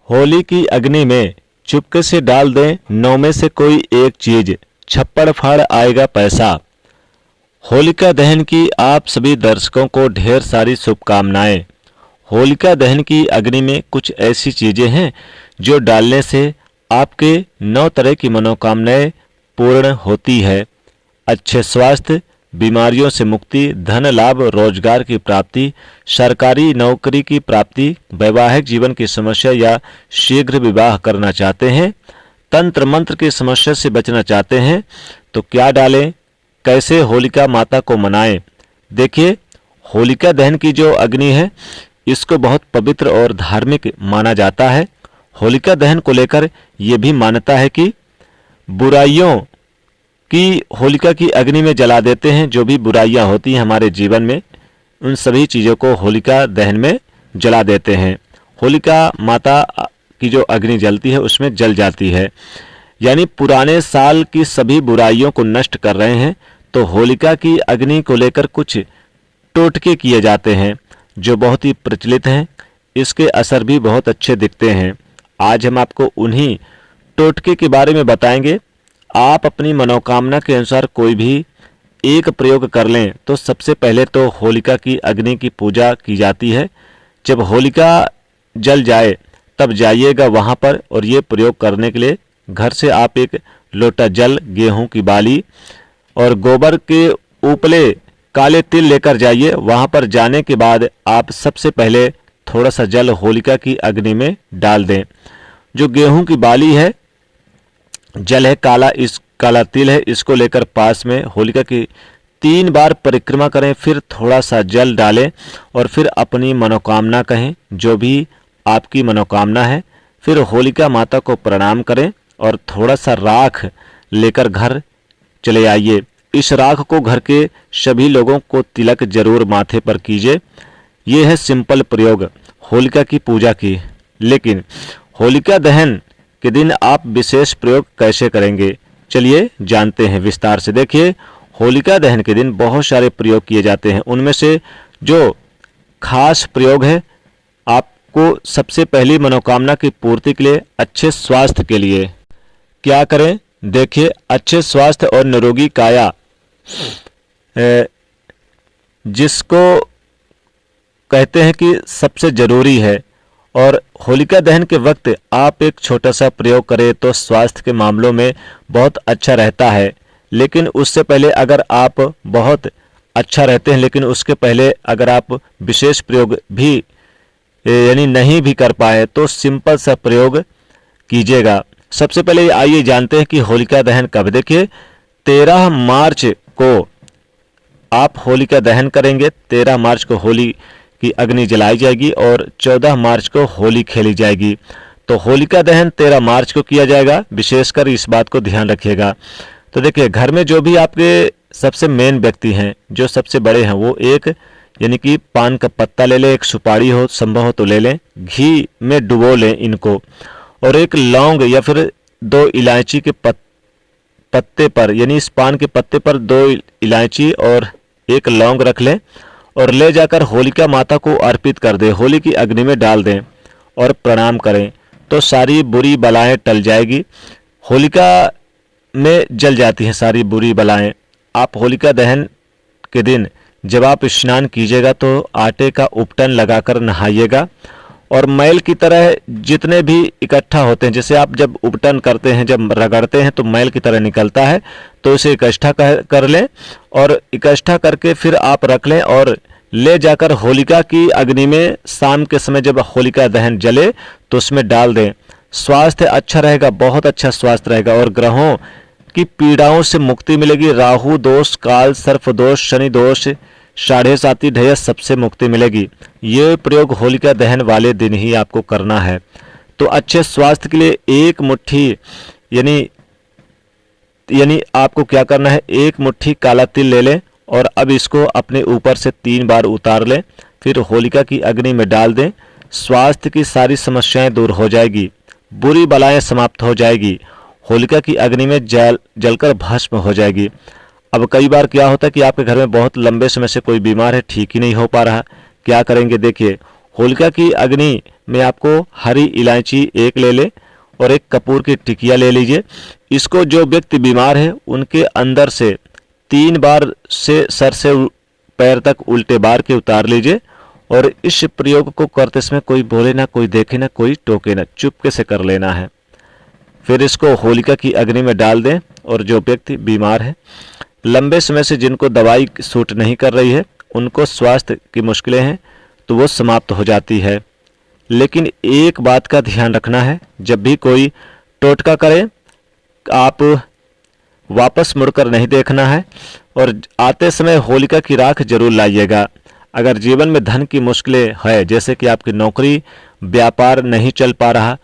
होली की अग्नि में चुपके से डाल दें 9 में से कोई एक चीज, छप्पड़ फाड़ आएगा पैसा। होलिका दहन की आप सभी दर्शकों को ढेर सारी शुभकामनाएं। होलिका दहन की अग्नि में कुछ ऐसी चीजें हैं जो डालने से आपके 9 तरह की मनोकामनाएं पूर्ण होती है। अच्छे स्वास्थ्य, बीमारियों से मुक्ति, धन लाभ, रोजगार की प्राप्ति, सरकारी नौकरी की प्राप्ति, वैवाहिक जीवन की समस्या या शीघ्र विवाह करना चाहते हैं, तंत्र मंत्र की समस्या से बचना चाहते हैं तो क्या डालें, कैसे होलिका माता को मनाएं। देखिए, होलिका दहन की जो अग्नि है इसको बहुत पवित्र और धार्मिक माना जाता है। होलिका दहन को लेकर यह भी मान्यता है कि बुराइयों की होलिका की अग्नि में जला देते हैं। जो भी बुराइयां होती हैं हमारे जीवन में, उन सभी चीज़ों को होलिका दहन में जला देते हैं। होलिका माता की जो अग्नि जलती है उसमें जल जाती है, यानी पुराने साल की सभी बुराइयों को नष्ट कर रहे हैं। तो होलिका की अग्नि को लेकर कुछ टोटके किए जाते हैं जो बहुत ही प्रचलित हैं। इसके असर भी बहुत अच्छे दिखते हैं। आज हम आपको उन्हीं टोटके के बारे में बताएंगे। आप अपनी मनोकामना के अनुसार कोई भी एक प्रयोग कर लें तो सबसे पहले तो होलिका की अग्नि की पूजा की जाती है। जब होलिका जल जाए तब जाइएगा वहाँ पर, और ये प्रयोग करने के लिए घर से आप एक लोटा जल, गेहूं की बाली और गोबर के उपले काले तिल लेकर जाइए। वहाँ पर जाने के बाद आप सबसे पहले थोड़ा सा जल होलिका की अग्नि में डाल दें। जो गेहूं की बाली है, जल है काला, इस काला तिल है, इसको लेकर पास में होलिका की 3 बार परिक्रमा करें, फिर थोड़ा सा जल डालें और फिर अपनी मनोकामना कहें, जो भी आपकी मनोकामना है। फिर होलिका माता को प्रणाम करें और थोड़ा सा राख लेकर घर चले आइए। इस राख को घर के सभी लोगों को तिलक जरूर माथे पर कीजिए। ये है सिंपल प्रयोग होलिका की पूजा की। लेकिन होलिका दहन के दिन आप विशेष प्रयोग कैसे करेंगे, चलिए जानते हैं विस्तार से। देखिए, होलिका दहन के दिन बहुत सारे प्रयोग किए जाते हैं। उनमें से जो खास प्रयोग है, आपको सबसे पहली मनोकामना की पूर्ति के लिए, अच्छे स्वास्थ्य के लिए क्या करें। देखिए, अच्छे स्वास्थ्य और निरोगी काया जिसको कहते हैं कि सबसे जरूरी है, और होलिका दहन के वक्त आप एक छोटा सा प्रयोग करें तो स्वास्थ्य के मामलों में बहुत अच्छा रहता है। लेकिन उससे पहले अगर आप बहुत अच्छा रहते हैं, लेकिन उसके पहले अगर आप विशेष प्रयोग भी यानी नहीं भी कर पाए तो सिंपल सा प्रयोग कीजिएगा। सबसे पहले आइए जानते हैं कि होलिका दहन कब। देखिए, 13 मार्च को आप होलिका दहन करेंगे। 13 मार्च को होली की अग्नि जलाई जाएगी और 14 मार्च को होली खेली जाएगी। तो होलिका दहन 13 मार्च को किया जाएगा। विशेषकर इस बात को ध्यान रखिएगा। तो देखिए, घर में जो भी आपके सबसे मेन व्यक्ति हैं, जो सबसे बड़े हैं, वो एक यानी कि पान का पत्ता ले लें, एक सुपारी हो संभव हो तो ले लें, घी में डुबो लें इनको, और एक लौंग या फिर 2 इलायची के पत्ते पर, यानी इस पान के पत्ते पर 2 इलायची और 1 लौंग रख लें और ले जाकर होलिका माता को अर्पित कर दें। होली की अग्नि में डाल दें और प्रणाम करें तो सारी बुरी बलाएं टल जाएगी। होलिका में जल जाती हैं सारी बुरी बलाएं। आप होलिका दहन के दिन जब आप स्नान कीजिएगा तो आटे का उपटन लगाकर नहाइएगा, और मैल की तरह जितने भी इकट्ठा होते हैं, जैसे आप जब उपटन करते हैं, जब रगड़ते हैं तो मैल की तरह निकलता है, तो इसे इकट्ठा कर लें और इकट्ठा करके फिर आप रख लें और ले जाकर होलिका की अग्नि में शाम के समय जब होलिका दहन जले तो उसमें डाल दें। स्वास्थ्य अच्छा रहेगा, बहुत अच्छा स्वास्थ्य रहेगा, और ग्रहों की पीड़ाओं से मुक्ति मिलेगी। राहु दोष, काल सर्प दोष, शनि दोष, 7.5 ढैया सबसे मुक्ति मिलेगी। ये प्रयोग होलिका दहन वाले दिन ही आपको करना है। तो अच्छे स्वास्थ्य के लिए 1 मुट्ठी यानी आपको क्या करना है, 1 मुट्ठी काला तिल ले लें और अब इसको अपने ऊपर से 3 बार उतार लें, फिर होलिका की अग्नि में डाल दें। स्वास्थ्य की सारी समस्याएं दूर हो जाएगी, बुरी बलाएं समाप्त हो जाएगी, होलिका की अग्नि में जलकर भस्म हो जाएगी। अब कई बार क्या होता है कि आपके घर में बहुत लंबे समय से कोई बीमार है, ठीक ही नहीं हो पा रहा, क्या करेंगे। देखिए, होलिका की अग्नि में आपको हरी इलायची एक ले ले और एक कपूर की टिकिया ले लीजिए। इसको जो व्यक्ति बीमार है उनके अंदर से 3 बार से सर से पैर तक उल्टे बार के उतार लीजिए और इस प्रयोग को करते समय कोई बोले ना, कोई देखे ना, कोई टोके ना, चुपके से कर लेना है। फिर इसको होलिका की अग्नि में डाल दें और जो व्यक्ति बीमार है, लंबे समय से जिनको दवाई सूट नहीं कर रही है, उनको स्वास्थ्य की मुश्किलें हैं, तो वो समाप्त हो जाती है। लेकिन एक बात का ध्यान रखना है, जब भी कोई टोटका करे आप वापस मुड़कर नहीं देखना है और आते समय होलिका की राख जरूर लाइएगा। अगर जीवन में धन की मुश्किलें है, जैसे कि आपकी नौकरी व्यापार नहीं चल पा रहा,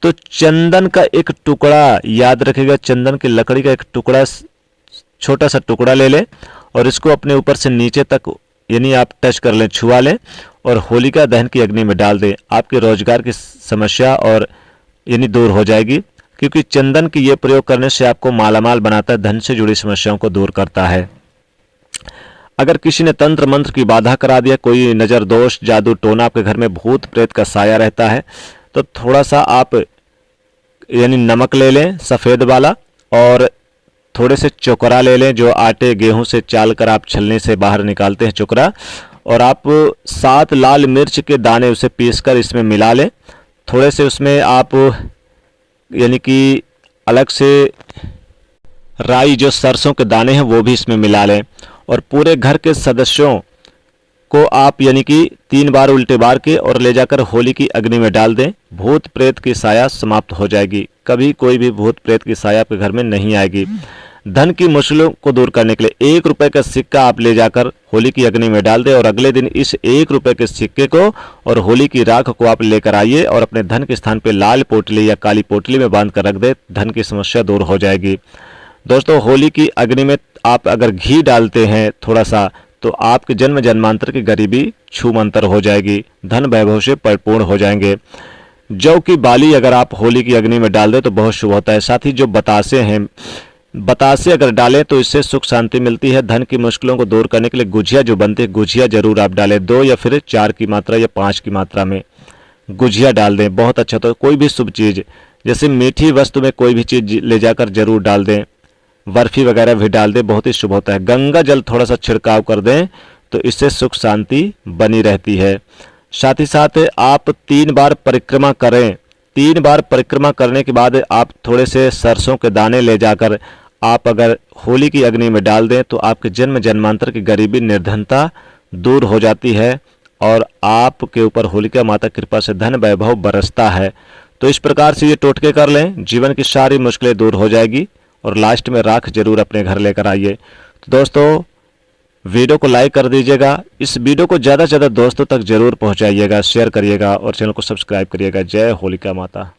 तो चंदन का एक टुकड़ा, याद रखिएगा चंदन की लकड़ी का एक टुकड़ा, छोटा सा टुकड़ा ले लें और इसको अपने ऊपर से नीचे तक यानी आप टच कर लें, छुआ लें और होलिका दहन की अग्नि में डाल दें। आपके रोजगार की समस्या और यानी दूर हो जाएगी, क्योंकि चंदन की ये प्रयोग करने से आपको मालामाल बनाता है, धन से जुड़ी समस्याओं को दूर करता है। अगर किसी ने तंत्र मंत्र की बाधा करा दिया, कोई नजर दोष जादू टोना, आपके घर में भूत प्रेत का साया रहता है, तो थोड़ा सा आप यानी नमक ले लें सफ़ेद वाला और थोड़े से चोकरा ले लें, जो आटे गेहूं से चाल कर आप छलनी से बाहर निकालते हैं चोकरा, और आप 7 लाल मिर्च के दाने उसे पीसकर इसमें मिला लें। थोड़े से उसमें आप यानी कि अलग से राई, जो सरसों के दाने हैं, वो भी इसमें मिला लें और पूरे घर के सदस्यों को आप यानी कि 3 बार उल्टे बार के और ले जाकर होली की अग्नि में डाल दें। भूत प्रेत की साया समाप्त हो जाएगी, कभी कोई भी भूत प्रेत की साया आपके घर में नहीं आएगी। धन की मुश्किलों को दूर करने के लिए 1 रुपए का सिक्का आप ले जाकर होली की अग्नि में डाल दें और अगले दिन इस 1 रुपए के सिक्के को और होली की राख को आप लेकर आइए और अपने धन के स्थान पर लाल पोटली या काली पोटली में बांध कर रख दें। धन की समस्या दूर हो जाएगी। दोस्तों, होली की अग्नि में आप अगर घी डालते हैं थोड़ा सा, तो आपके जन्म जन्मांतर की गरीबी छूमंतर हो जाएगी, धन वैभव से परिपूर्ण हो जाएंगे। जौ की बाली अगर आप होली की अग्नि में डाल दें तो बहुत शुभ होता है। साथ ही जो बतासे हैं, बतासे अगर डालें तो इससे सुख शांति मिलती है। धन की मुश्किलों को दूर करने के लिए गुझिया जो बनती है, गुझिया जरूर आप डालें, 2 या फिर 4 की मात्रा या 5 की मात्रा में गुझिया डाल दें, बहुत अच्छा। तो कोई भी शुभ चीज़, जैसे मीठी वस्तु में कोई भी चीज़ ले जाकर जरूर डाल दें, बर्फी वगैरह भी डाल दें, बहुत ही शुभ होता है। गंगा जल थोड़ा सा छिड़काव कर दें तो इससे सुख शांति बनी रहती है। साथ ही साथ आप 3 बार परिक्रमा करें। 3 बार परिक्रमा करने के बाद आप थोड़े से सरसों के दाने ले जाकर आप अगर होली की अग्नि में डाल दें तो आपके जन्म जन्मांतर की गरीबी निर्धनता दूर हो जाती है और आपके ऊपर होलिका माता कृपा से धन वैभव बरसता है। तो इस प्रकार से ये टोटके कर लें, जीवन की सारी मुश्किलें दूर हो जाएगी और लास्ट में राख जरूर अपने घर लेकर आइए। तो दोस्तों, वीडियो को लाइक कर दीजिएगा, इस वीडियो को ज़्यादा से ज़्यादा दोस्तों तक जरूर पहुंचाइएगा, शेयर करिएगा और चैनल को सब्सक्राइब करिएगा। जय होलिका माता।